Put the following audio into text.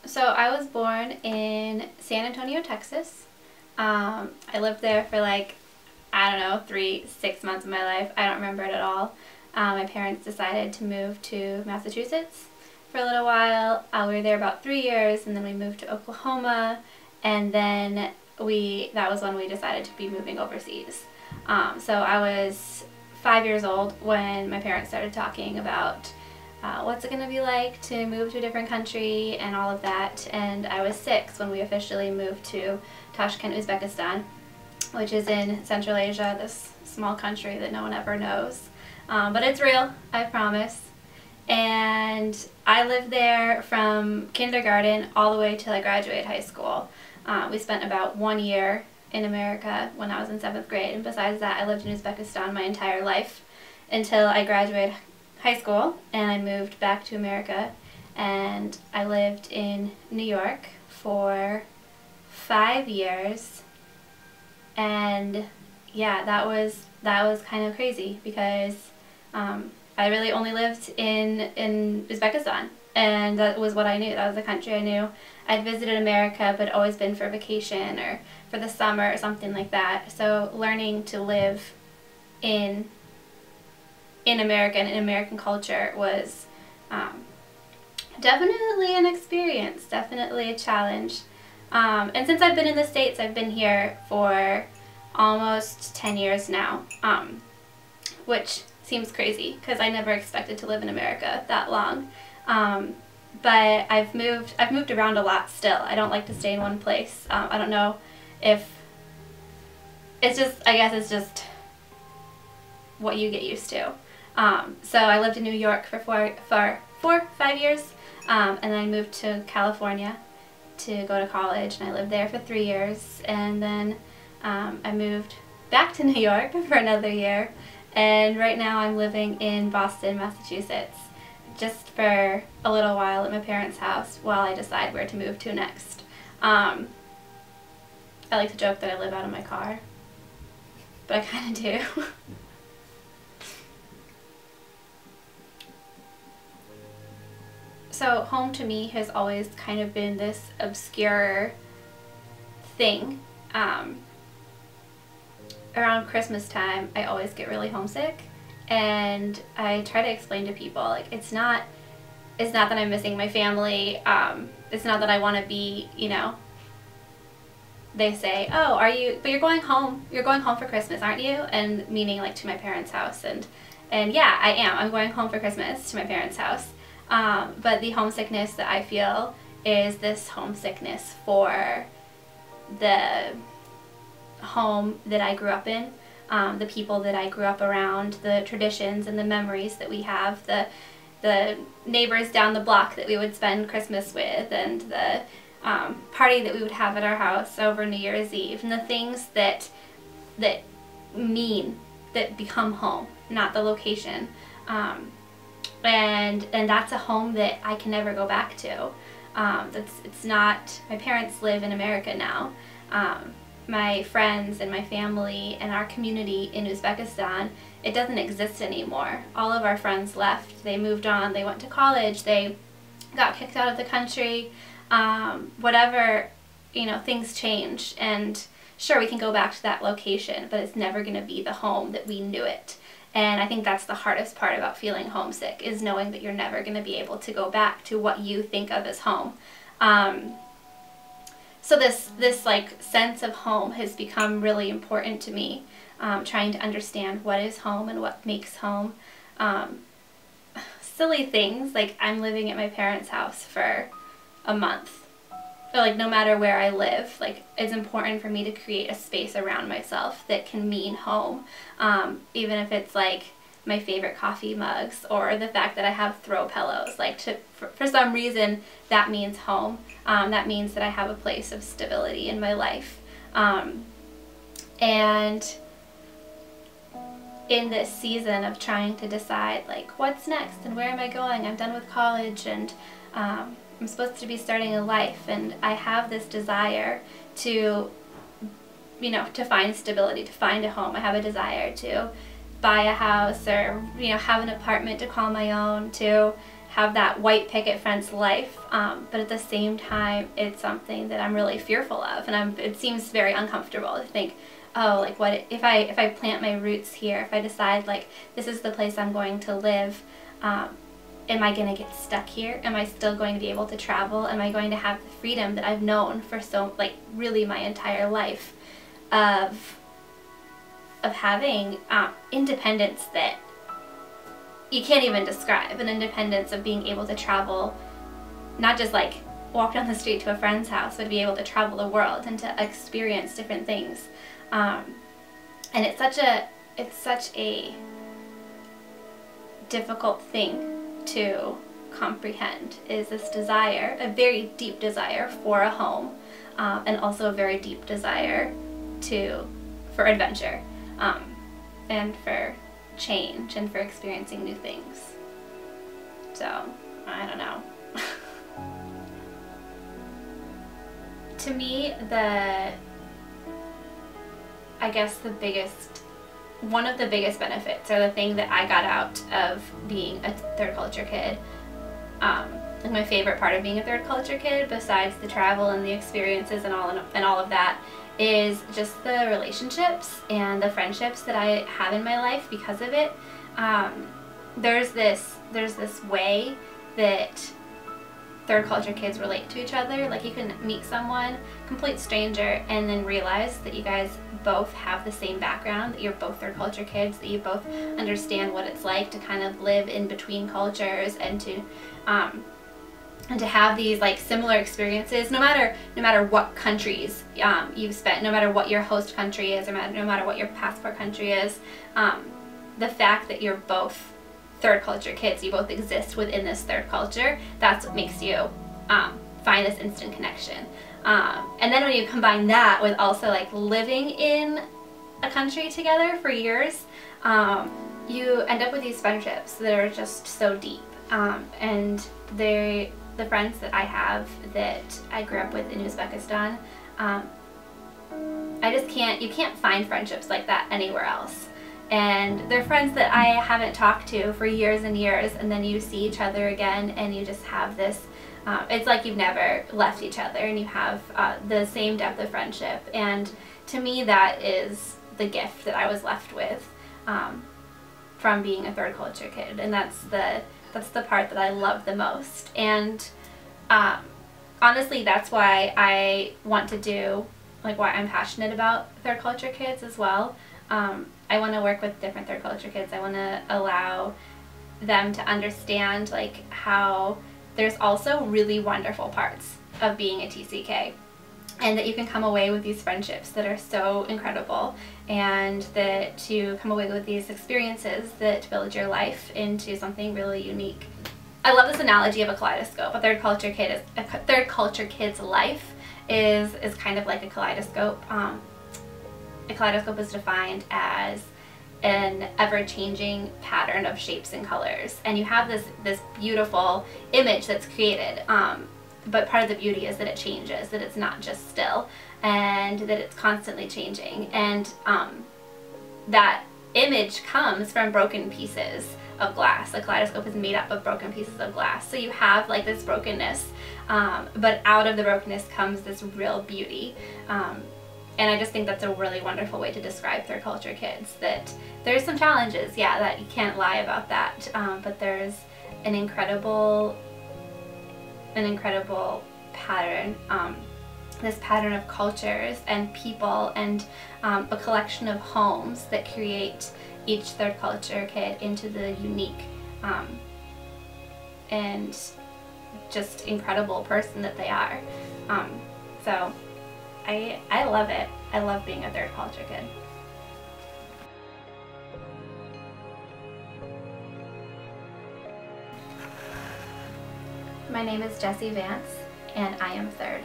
So I was born in San Antonio, Texas. I lived there for like, I don't know, 6 months of my life. I don't remember it at all. My parents decided to move to Massachusetts for a little while. We were there about 3 years, and then we moved to Oklahoma, and then that was when we decided to be moving overseas. So I was 5 years old when my parents started talking about what's it going to be like to move to a different country and all of that. And I was 6 when we officially moved to Tashkent, Uzbekistan, which is in Central Asia, this small country that no one ever knows. But it's real, I promise. And I lived there from kindergarten all the way till I graduated high school. We spent about 1 year in America when I was in 7th grade, and besides that I lived in Uzbekistan my entire life until I graduated high school, and I moved back to America, and I lived in New York for 5 years. And yeah, that was kind of crazy because I really only lived in Uzbekistan, and that was what I knew. That was the country I knew. I'd visited America, but always been for vacation or for the summer or something like that. So learning to live in America and in American culture was definitely an experience, definitely a challenge. And since I've been in the States, I've been here for almost 10 years now, which seems crazy because I never expected to live in America that long. But I've moved around a lot still. I don't like to stay in one place. I don't know if it's just, I guess it's just what you get used to. So I lived in New York for 5 years, and then I moved to California to go to college, and I lived there for 3 years, and then I moved back to New York for another year, and right now I'm living in Boston, Massachusetts, just for a little while at my parents' house while I decide where to move to next. I like to joke that I live out of my car, but I kind of do. So home to me has always kind of been this obscure thing. Around Christmas time, I always get really homesick, and I try to explain to people, like, it's not that I'm missing my family. It's not that I want to be, you know. They say, "Oh, but you're going home. You're going home for Christmas, aren't you?" And meaning like to my parents' house, and yeah, I am. I'm going home for Christmas to my parents' house. But the homesickness that I feel is this homesickness for the home that I grew up in, the people that I grew up around, the traditions and the memories that we have, the neighbors down the block that we would spend Christmas with, and the party that we would have at our house over New Year's Eve, and the things that become home, not the location. And that's a home that I can never go back to. It's not, my parents live in America now. My friends and my family and our community in Uzbekistan, it doesn't exist anymore. All of our friends left. They moved on. They went to college. They got kicked out of the country. Whatever, you know, things change. And sure, we can go back to that location, but it's never going to be the home that we knew it. And I think that's the hardest part about feeling homesick, is knowing that you're never going to be able to go back to what you think of as home. So this like sense of home has become really important to me, trying to understand what is home and what makes home. Silly things, like I'm living at my parents' house for a month. Or like no matter where I live, like it's important for me to create a space around myself that can mean home. Even if it's like my favorite coffee mugs or the fact that I have throw pillows, like for some reason that means home. That means that I have a place of stability in my life. And in this season of trying to decide like what's next and where am I going, I'm done with college, and I'm supposed to be starting a life, and I have this desire to, you know, to find stability, to find a home. I have a desire to buy a house, or, you know, have an apartment to call my own, to have that white picket fence life, but at the same time, it's something that I'm really fearful of, and it seems very uncomfortable to think, oh, like what if I plant my roots here, if I decide like this is the place I'm going to live, am I going to get stuck here? Am I still going to be able to travel? Am I going to have the freedom that I've known for so, like, really my entire life of having independence that you can't even describe, an independence of being able to travel, not just like walk down the street to a friend's house, but be able to travel the world and to experience different things. And it's such a difficult thing to comprehend, is this desire, a very deep desire for a home, and also a very deep desire for adventure, and for change, and for experiencing new things. So, I don't know. To me, I guess one of the biggest benefits, or the thing that I got out of being a third culture kid, and my favorite part of being a third culture kid, besides the travel and the experiences and all of that, is just the relationships and the friendships that I have in my life because of it. There's this way that third culture kids relate to each other. Like, you can meet someone, complete stranger, and then realize that you guys both have the same background, that you're both third culture kids, that you both understand what it's like to kind of live in between cultures, and to have these like similar experiences, no matter what countries you've spent, no matter what your host country is, or no matter what your passport country is. The fact that you're both third culture kids, you both exist within this third culture, that's what makes you find this instant connection. And then when you combine that with also like living in a country together for years, you end up with these friendships that are just so deep. And the friends that I have that I grew up with in Uzbekistan, you can't find friendships like that anywhere else. And they're friends that I haven't talked to for years and years, and then you see each other again, and you just have this, it's like you've never left each other, and you have the same depth of friendship. And to me, that is the gift that I was left with from being a third culture kid, and that's the part that I love the most. And honestly, that's why I want to do, like, why I'm passionate about third culture kids as well. I want to work with different third culture kids. I want to allow them to understand like how there's also really wonderful parts of being a TCK, and that you can come away with these friendships that are so incredible, and that you come away with these experiences that build your life into something really unique. I love this analogy of a kaleidoscope. A third culture kid's life is kind of like a kaleidoscope. A kaleidoscope is defined as an ever-changing pattern of shapes and colors, and you have this beautiful image that's created, but part of the beauty is that it changes, that it's not just still, and that it's constantly changing. And that image comes from broken pieces of glass. A kaleidoscope is made up of broken pieces of glass, so you have like this brokenness, but out of the brokenness comes this real beauty. And I just think that's a really wonderful way to describe third culture kids, that there's some challenges, yeah, that you can't lie about that, but there's an incredible pattern, this pattern of cultures and people, and a collection of homes that create each third culture kid into the unique and just incredible person that they are. So I love it. I love being a third culture kid. My name is Jessi Vance, and I am third.